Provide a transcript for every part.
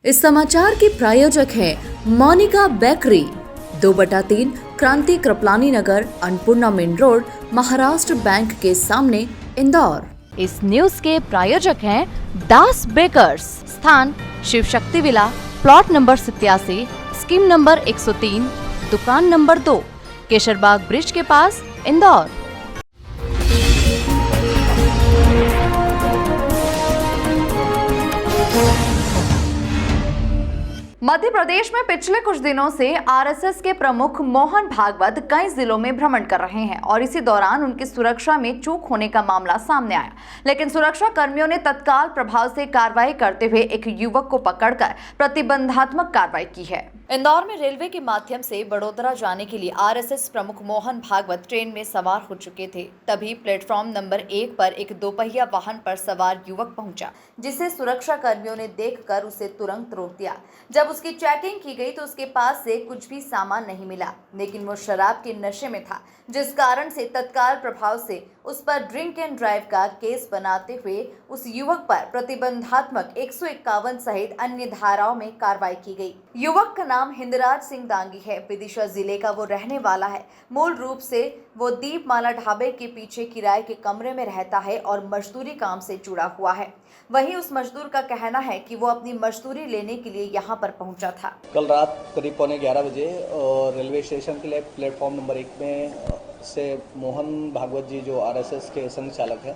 इस समाचार के प्रायोजक हैं Monika bakery, 2/3 Kranti Kripalani Nagar, Annapurna main road, Maharashtra bank के सामने, इंदौर। इस न्यूज के प्रायोजक हैं दास बेकर्स, स्थान Shiv Shakti villa, plot number 87, scheme number 103, दुकान नंबर 2, केशरबाग ब्रिज के पास, इंदौर। मध्य प्रदेश में पिछले कुछ दिनों से आरएसएस के प्रमुख मोहन भागवत कई जिलों में भ्रमण कर रहे हैं और इसी दौरान उनकी सुरक्षा में चूक होने का मामला सामने आया, लेकिन सुरक्षा कर्मियों ने तत्काल प्रभाव से कार्रवाई करते हुए एक युवक को पकड़कर प्रतिबंधात्मक कार्रवाई की है। इंदौर में रेलवे के माध्यम से बड़ोदरा जाने के लिए आरएसएस प्रमुख मोहन भागवत ट्रेन में सवार हो चुके थे। तभी प्लेटफॉर्म नंबर 1 पर एक दोपहिया वाहन पर सवार युवक पहुंचा, जिसे सुरक्षा कर्मियों ने देखकर उसे तुरंत रोक दिया। जब उसकी चेकिंग की गई तो उसके पास से कुछ भी सामान नहीं मिला, लेकिन वो शराब के नशे में था, जिस कारण से तत्काल प्रभाव से उस पर ड्रिंक एंड ड्राइव का केस बनाते हुए उस युवक पर प्रतिबंधात्मक 151 सहित अन्य धाराओं में कार्रवाई की गई। युवक का नाम हिंदराज सिंह दांगी है। विदिशा जिले का वो रहने वाला है। मूल रूप से वो दीपमाला ढाबे के पीछे किराए के कमरे में रहता है और मजदूरी काम से जुड़ा हुआ है। वहीं उस मजदूर का कहना है कि वो अपनी मजदूरी लेने के लिए यहाँ पर पहुँचा था। कल रात करीब 11:15 बजे रेलवे स्टेशन के लिए प्लेटफॉर्म नंबर 1 में से मोहन भागवत जी जो आरएसएस के संघ चालक हैं,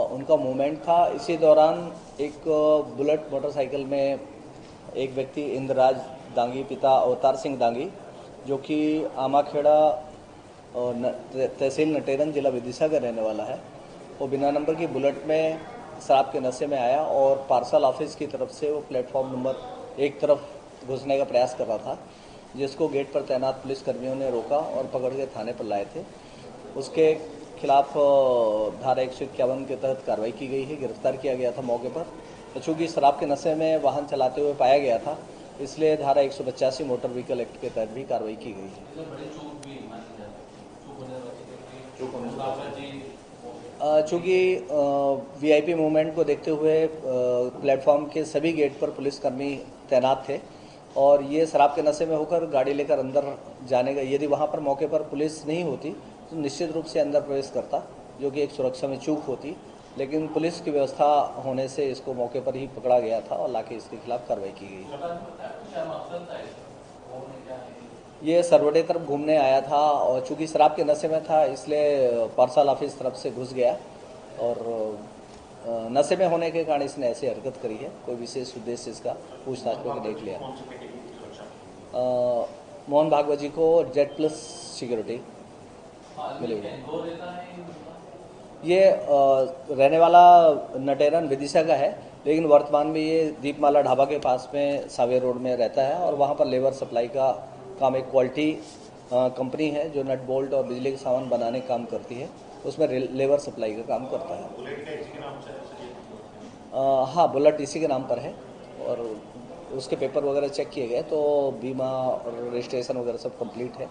उनका मूवमेंट था। इसी दौरान एक बुलेट मोटरसाइकिल में एक व्यक्ति इंद्रराज दांगी पिता अवतार सिंह दांगी, जो कि आमाखेड़ा तहसील नटेरन जिला विदिशा का रहने वाला है, वो बिना नंबर की बुलेट में शराब के नशे में आया और पार्सल ऑफिस की तरफ से वो प्लेटफॉर्म नंबर 1 तरफ घुसने का प्रयास कर रहा था, जिसको गेट पर तैनात पुलिस कर्मियों ने रोका और पकड़ के थाने पर लाए थे। उसके खिलाफ धारा 151 के तहत कार्रवाई की गई है, गिरफ्तार किया गया था मौके पर। तो चूँकि शराब के नशे में वाहन चलाते हुए पाया गया था, इसलिए धारा 185 मोटर व्हीकल एक्ट के तहत भी कार्रवाई की गई है। चूँकि वीआईपी मूवमेंट को देखते हुए प्लेटफॉर्म के सभी गेट पर पुलिसकर्मी तैनात थे और ये शराब के नशे में होकर गाड़ी लेकर अंदर जाने का, यदि वहाँ पर मौके पर पुलिस नहीं होती तो निश्चित रूप से अंदर प्रवेश करता, जो कि एक सुरक्षा में चूक होती, लेकिन पुलिस की व्यवस्था होने से इसको मौके पर ही पकड़ा गया था और लाके इसके खिलाफ कार्रवाई की गई। ये सरवड़े तरफ घूमने आया था और चूंकि शराब के नशे में था, इसलिए पार्सल ऑफिस तरफ से घुस गया और नशे में होने के कारण इसने ऐसी हरकत करी है। कोई विशेष उद्देश्य इसका पूछताछ करके देख लिया। मोहन भागवत जी को Z+ सिक्योरिटी मिलेगी। ये रहने वाला नटेरन विदिशा का है, लेकिन वर्तमान में ये दीपमाला ढाबा के पास में सावेर रोड में रहता है और वहाँ पर लेबर सप्लाई का काम, एक क्वालिटी कंपनी है जो नट बोल्ट और बिजली के सामान बनाने का काम करती है, उसमें लेबर सप्लाई का काम करता है। हाँ, बुलेट इसी के नाम पर है और उसके पेपर वगैरह चेक किए गए तो बीमा और रजिस्ट्रेशन वगैरह सब कंप्लीट है।